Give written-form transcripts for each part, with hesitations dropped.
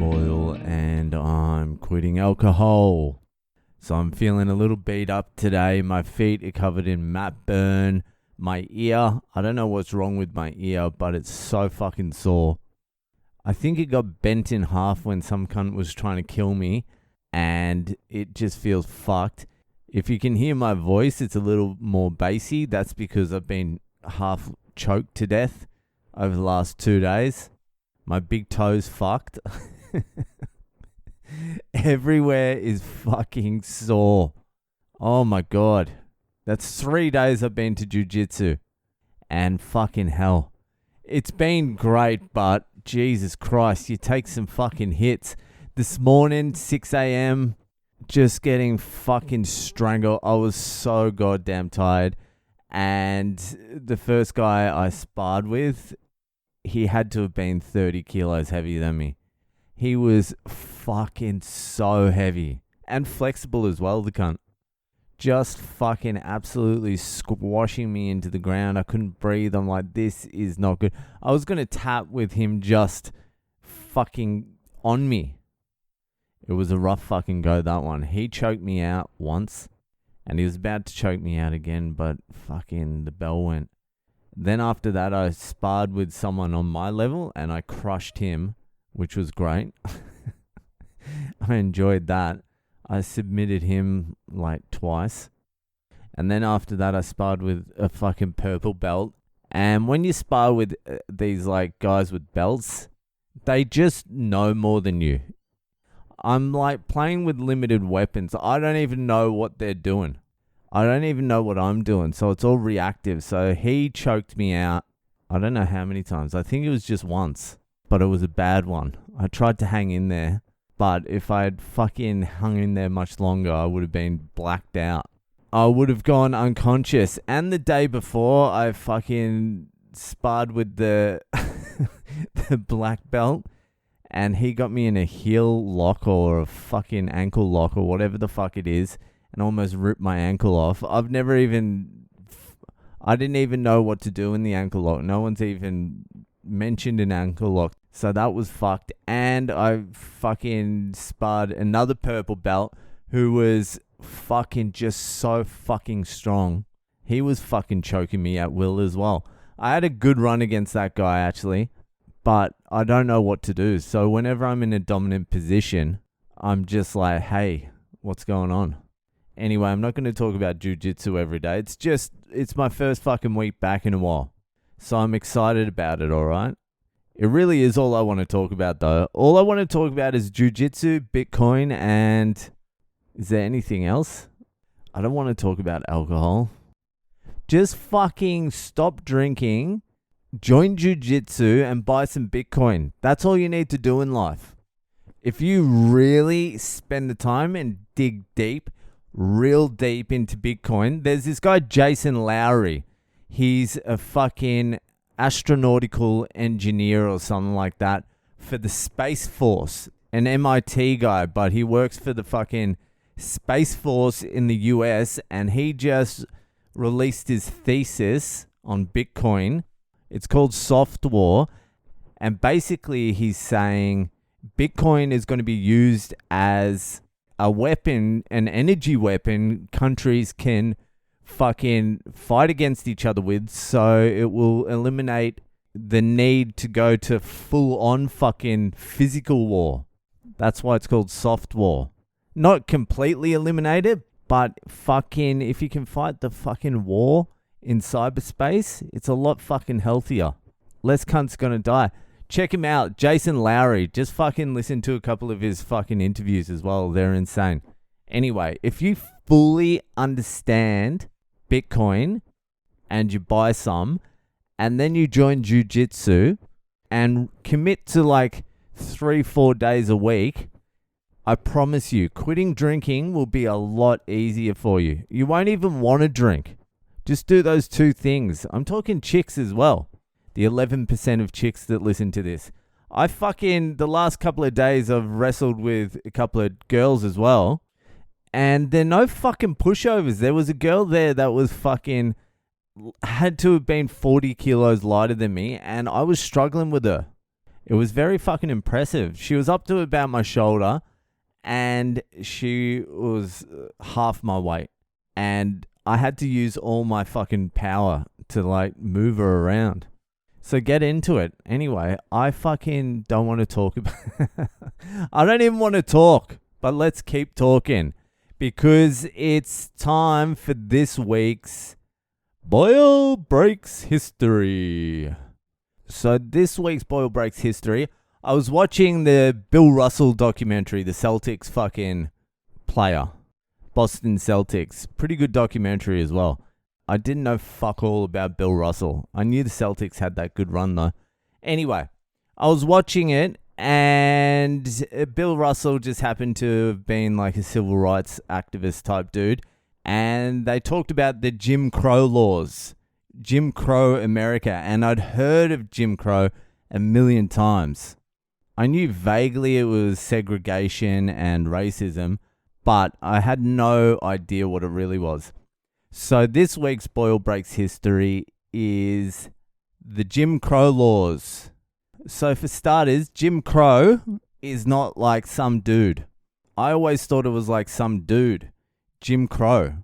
Boyle and I'm quitting alcohol. So I'm feeling a little beat up today. My feet are covered in matte burn. My ear, I don't know what's wrong with my ear, but it's so fucking sore. I think it got bent in half when some cunt was trying to kill me, and it just feels fucked. If you can hear my voice, it's a little more bassy. That's because I've been half choked to death over the last 2 days. My big toe's fucked. Everywhere is fucking sore. Oh my God. That's 3 days I've been to jiu-jitsu. And fucking hell. It's been great, but Jesus Christ, you take some fucking hits. This morning, 6 a.m., just getting fucking strangled. I was so goddamn tired. And the first guy I sparred with, he had to have been 30 kilos heavier than me. He was fucking so heavy. And flexible as well, the cunt. Just fucking absolutely squashing me into the ground. I couldn't breathe. I'm like, this is not good. I was going to tap with him just fucking on me. It was a rough fucking go, that one. He choked me out once. And he was about to choke me out again, but fucking the bell went. Then after that, I sparred with someone on my level and I crushed him, which was great. I enjoyed that. I submitted him like twice. And then after that, I sparred with a fucking purple belt. And when you spar with these like guys with belts, they just know more than you. I'm like playing with limited weapons. I don't even know what they're doing. I don't even know what I'm doing. So it's all reactive. So he choked me out. I don't know how many times. I think it was just once. But it was a bad one. I tried to hang in there. But if I had fucking hung in there much longer, I would have been blacked out. I would have gone unconscious. And the day before, I fucking sparred with the the black belt. And he got me in a heel lock or a fucking ankle lock or whatever the fuck it is. And almost ripped my ankle off. I didn't even know what to do in the ankle lock. No one's even mentioned an ankle lock. So that was fucked. And I fucking sparred another purple belt who was fucking just so fucking strong. He was fucking choking me at will as well. I had a good run against that guy actually, but I don't know what to do. So whenever I'm in a dominant position, I'm just like, hey, what's going on? Anyway, I'm not going to talk about jiu-jitsu every day. It's my first fucking week back in a while. So I'm excited about it, all right? It really is all I want to talk about, though. All I want to talk about is jiu-jitsu, Bitcoin, and is there anything else? I don't want to talk about alcohol. Just fucking stop drinking, join jiu-jitsu, and buy some Bitcoin. That's all you need to do in life. If you really spend the time and dig deep, real deep into Bitcoin, there's this guy, Jason Lowry. He's a fucking astronautical engineer or something like that for the Space Force, an MIT guy, but he works for the fucking Space Force in the US, and he just released his thesis on Bitcoin. It's called Soft War, and basically he's saying Bitcoin is going to be used as a weapon, an energy weapon countries can fucking fight against each other with, so it will eliminate the need to go to full-on fucking physical war. That's why it's called soft war. Not completely eliminate it, but fucking if you can fight the fucking war in cyberspace, it's a lot fucking healthier. Less cunts gonna die. Check him out, Jason Lowry. Just fucking listen to a couple of his fucking interviews as well. They're insane. Anyway, if you fully understand Bitcoin and you buy some and then you join jiu-jitsu and commit to like 3-4 days a week, I promise you quitting drinking will be a lot easier for you. You won't even want to drink. Just do those two things. I'm talking chicks as well. The 11% of chicks that listen to this. The last couple of days I've wrestled with a couple of girls as well. And they're no fucking pushovers. There was a girl there that was fucking had to have been 40 kilos lighter than me, and I was struggling with her. It was very fucking impressive. She was up to about my shoulder, and she was half my weight. And I had to use all my fucking power to like move her around. So get into it. Anyway, I fucking don't want to talk about I don't even want to talk, but let's keep talking because it's time for this week's Boyle Breaks History. So this week's Boyle Breaks History, I was watching the Bill Russell documentary, the Celtics fucking player. Boston Celtics. Pretty good documentary as well. I didn't know fuck all about Bill Russell. I knew the Celtics had that good run though. Anyway, I was watching it and Bill Russell just happened to have been like a civil rights activist type dude. And they talked about the Jim Crow laws. Jim Crow America. And I'd heard of Jim Crow a million times. I knew vaguely it was segregation and racism, but I had no idea what it really was. So this week's Boyle Breaks History is the Jim Crow laws. So for starters, Jim Crow is not like some dude. I always thought it was like some dude. Jim Crow.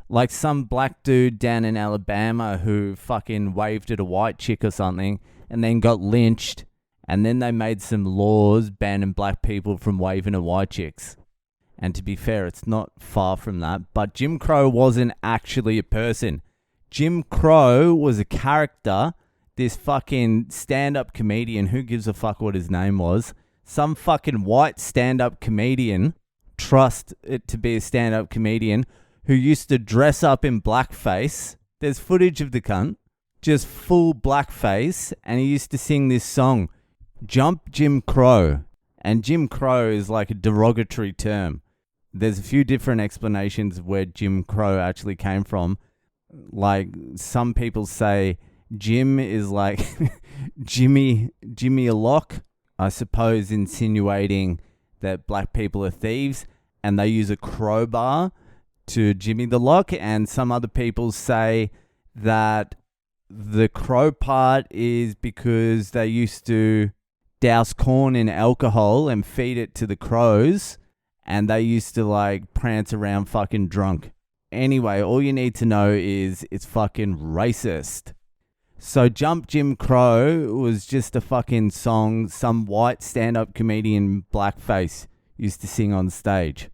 Like some black dude down in Alabama who fucking waved at a white chick or something and then got lynched. And then they made some laws banning black people from waving at white chicks. And to be fair, it's not far from that. But Jim Crow wasn't actually a person. Jim Crow was a character. This fucking stand-up comedian. Who gives a fuck what his name was? Some fucking white stand-up comedian. Trust it to be a stand-up comedian. Who used to dress up in blackface. There's footage of the cunt. Just full blackface. And he used to sing this song. Jump Jim Crow. And Jim Crow is like a derogatory term. There's a few different explanations of where Jim Crow actually came from. Like some people say Jim is like Jimmy a lock, I suppose insinuating that black people are thieves and they use a crowbar to Jimmy the lock. And some other people say that the crow part is because they used to douse corn in alcohol and feed it to the crows. And they used to like prance around fucking drunk. Anyway, all you need to know is it's fucking racist. So Jump Jim Crow was just a fucking song some white stand-up comedian blackface used to sing on stage.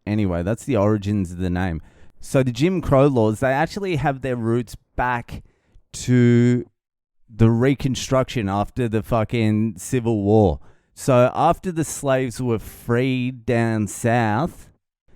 Anyway, that's the origins of the name. So the Jim Crow laws, they actually have their roots back to the Reconstruction after the fucking Civil War. So after the slaves were freed down south,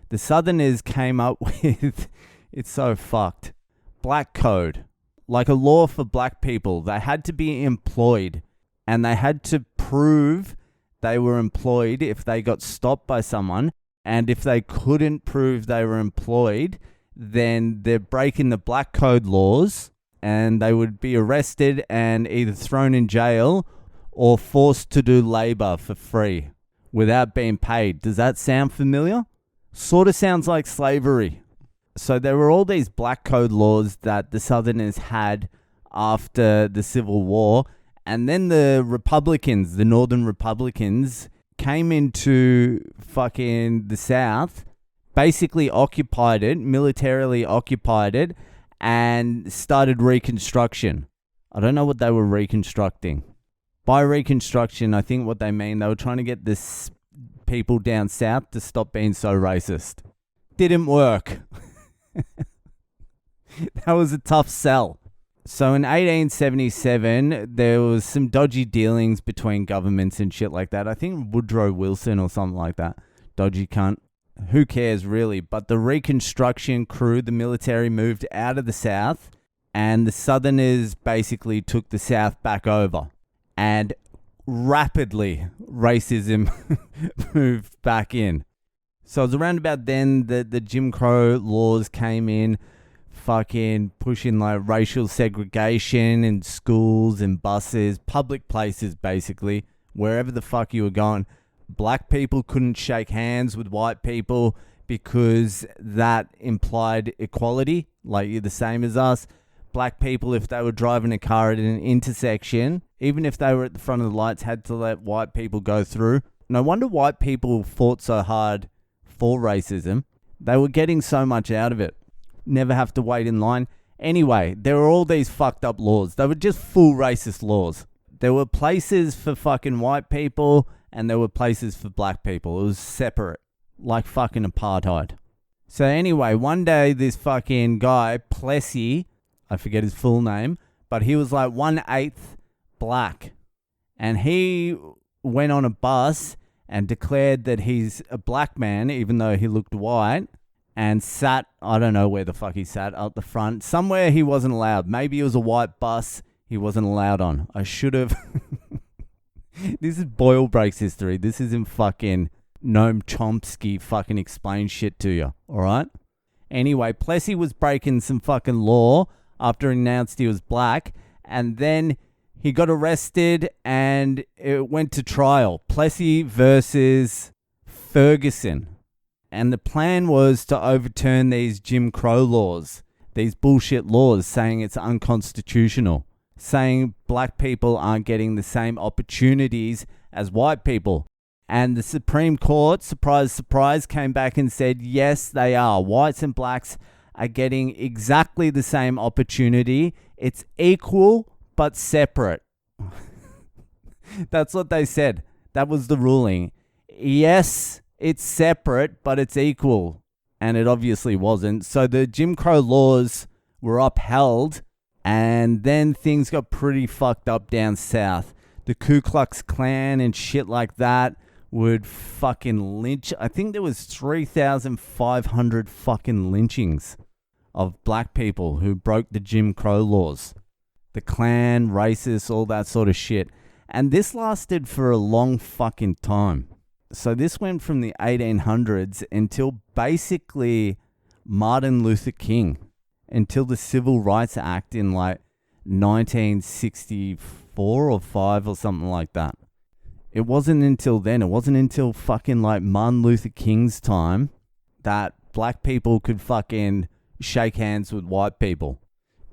the Southerners came up with, it's so fucked, black code. Like a law for black people. They had to be employed and they had to prove they were employed if they got stopped by someone. And if they couldn't prove they were employed, then they're breaking the black code laws and they would be arrested and either thrown in jail or forced to do labor for free without being paid. Does that sound familiar? Sort of sounds like slavery. So there were all these black code laws that the Southerners had after the Civil War. And then the Republicans, the Northern Republicans, came into fucking the South, basically occupied it, militarily occupied it, and started Reconstruction. I don't know what they were reconstructing. By Reconstruction, I think what they mean, they were trying to get this people down south to stop being so racist. Didn't work. That was a tough sell. So in 1877, there was some dodgy dealings between governments and shit like that. I think Woodrow Wilson or something like that. Dodgy cunt. Who cares really? But the Reconstruction crew, the military, moved out of the South and the Southerners basically took the South back over. And rapidly, racism moved back in. So it was around about then that the Jim Crow laws came in, fucking pushing like racial segregation in schools and buses, public places basically, wherever the fuck you were going. Black people couldn't shake hands with white people because that implied equality, like you're the same as us. Black people, if they were driving a car at an intersection even if they were at the front of the lights, had to let white people go through. No wonder white people fought so hard for racism. They were getting so much out of it. Never have to wait in line. Anyway, there were all these fucked up laws. They were just full racist laws. There were places for fucking white people and there were places for black people. It was separate. Like fucking apartheid. So anyway, one day this fucking guy, Plessy, I forget his full name, but he was like 1/8 black. And he went on a bus and declared that he's a black man, even though he looked white, and sat, I don't know where the fuck he sat, up the front. Somewhere he wasn't allowed. Maybe it was a white bus he wasn't allowed on. I should have... This is Boyle Breaks History. This isn't fucking Noam Chomsky fucking explain shit to you, alright? Anyway, Plessy was breaking some fucking law after he announced he was black, and then he got arrested and it went to trial. Plessy versus Ferguson. And the plan was to overturn these Jim Crow laws, these bullshit laws saying it's unconstitutional, saying black people aren't getting the same opportunities as white people. And the Supreme Court, surprise, surprise, came back and said, yes, they are. Whites and blacks are getting exactly the same opportunity. It's equal, but separate. That's what they said. That was the ruling. Yes, it's separate, but it's equal. And it obviously wasn't. So the Jim Crow laws were upheld, and then things got pretty fucked up down south. The Ku Klux Klan and shit like that would fucking lynch. I think there was 3,500 fucking lynchings of black people who broke the Jim Crow laws. The Klan, racists, all that sort of shit. And this lasted for a long fucking time. So this went from the 1800s until basically Martin Luther King, until the Civil Rights Act in like 1964 or 5 or something like that. It wasn't until then, it wasn't until fucking like Martin Luther King's time that black people could fucking shake hands with white people,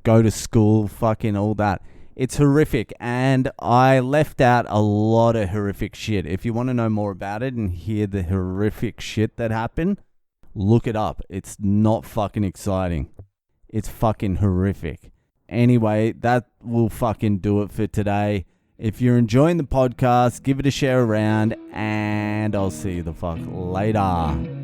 go to school, fucking all that. It's horrific, and I left out a lot of horrific shit. If you want to know more about it and hear the horrific shit that happened, look it up. It's not fucking exciting. It's fucking horrific. Anyway, that will fucking do it for today. If you're enjoying the podcast, give it a share around, and I'll see you the fuck later.